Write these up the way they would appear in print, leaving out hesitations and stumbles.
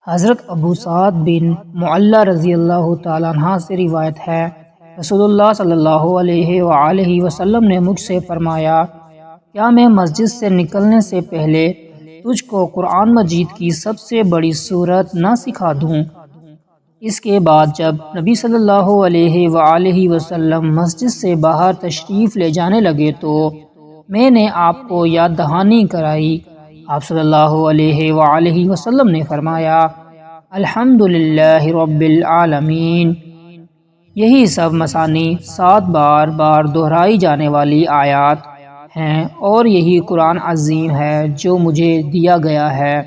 حضرت ابو سعد بن معلہ رضی اللہ تعالیٰ عنہ سے روایت ہے، رسول اللہ صلی اللہ علیہ وآلہ وسلم نے مجھ سے فرمایا، کیا میں مسجد سے نکلنے سے پہلے تجھ کو قرآن مجید کی سب سے بڑی سورت نہ سکھا دوں؟ اس کے بعد جب نبی صلی اللہ علیہ وآلہ وسلم مسجد سے باہر تشریف لے جانے لگے تو میں نے آپ کو یاد دہانی کرائی۔ آپ صلی اللہ علیہ وآلہ وسلم نے فرمایا، الحمدللہ رب العالمین۔ یہی سب مثانی 7 بار دہرائی جانے والی آیات ہیں اور یہی قرآن عظیم ہے جو مجھے دیا گیا ہے۔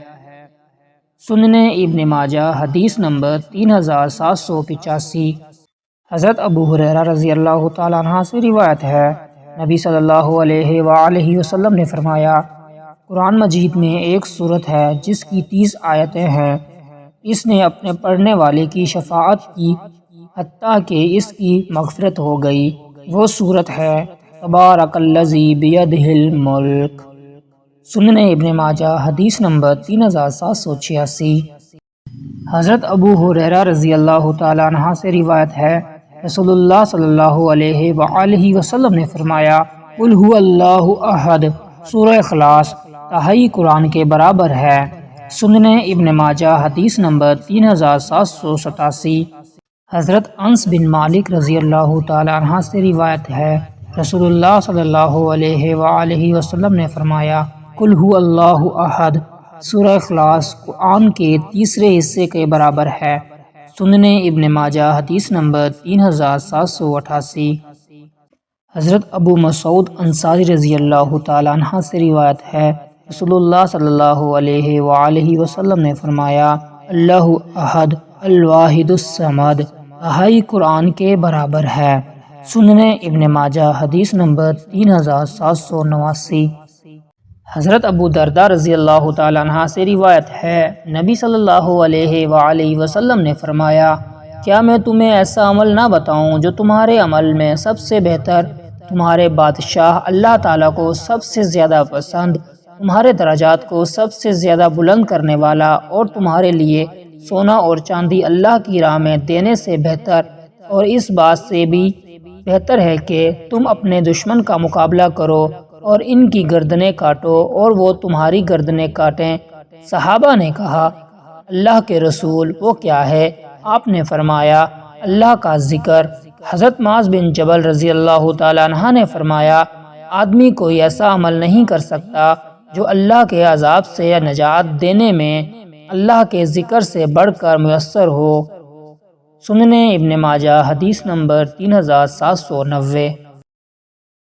سنن ابن ماجہ حدیث نمبر 3785۔ حضرت ابو ہریرہ رضی اللہ تعالیٰ عنہ سے روایت ہے، نبی صلی اللہ علیہ وآلہ وسلم نے فرمایا، قرآن مجید میں ایک سورت ہے جس کی 30 آیتیں ہیں، اس نے اپنے پڑھنے والے کی شفاعت کی حتیٰ کہ اس کی مغفرت ہو گئی۔ وہ سورت ہے تبارک الذی بیدہ الملک۔ سنن ابن ماجہ حدیث نمبر 3786۔ حضرت ابو ہریرہ رضی اللہ تعالیٰ عنہ سے روایت ہے، رسول اللہ صلی اللہ علیہ وآلہ وسلم نے فرمایا، قل هو اللہ احد، سورہ اخلاص تہائی قرآن کے برابر ہے۔ سنن ابن ماجہ حدیث نمبر 3787۔ حضرت انس بن مالک رضی اللہ تعالیٰ عنہ سے روایت ہے، رسول اللہ صلی اللہ علیہ وآلہ وسلم نے فرمایا، قل هو اللہ احد، سورہ اخلاص قرآن کے تیسرے حصے کے برابر ہے۔ سنن ابن ماجہ حدیث نمبر 3788۔ حضرت ابو مسعود انصاری رضی اللہ تعالیٰ عنہ سے روایت ہے، رسول اللہ صلی اللہ علیہ وآلہ وسلم نے فرمایا، اللہ احد الواحد الصمد، تہائی قرآن کے برابر ہے۔ سنن ابن ماجہ حدیث نمبر 3789۔ حضرت ابو درداء رضی اللہ تعالیٰ عنہ سے روایت ہے، نبی صلی اللہ علیہ وآلہ وسلم نے فرمایا، کیا میں تمہیں ایسا عمل نہ بتاؤں جو تمہارے عمل میں سب سے بہتر، تمہارے بادشاہ اللہ تعالیٰ کو سب سے زیادہ پسند، تمہارے درجات کو سب سے زیادہ بلند کرنے والا، اور تمہارے لیے سونا اور چاندی اللہ کی راہ میں دینے سے بہتر، اور اس بات سے بھی بہتر ہے کہ تم اپنے دشمن کا مقابلہ کرو اور ان کی گردنیں کاٹو اور وہ تمہاری گردنیں کاٹیں؟ صحابہ نے کہا، اللہ کے رسول وہ کیا ہے؟ آپ نے فرمایا، اللہ کا ذکر۔ حضرت معاذ بن جبل رضی اللہ تعالیٰ عنہ نے فرمایا، آدمی کوئی ایسا عمل نہیں کر سکتا جو اللہ کے عذاب سے نجات دینے میں اللہ کے ذکر سے بڑھ کر میسر ہو۔ سنن ابن ماجہ حدیث نمبر 3790۔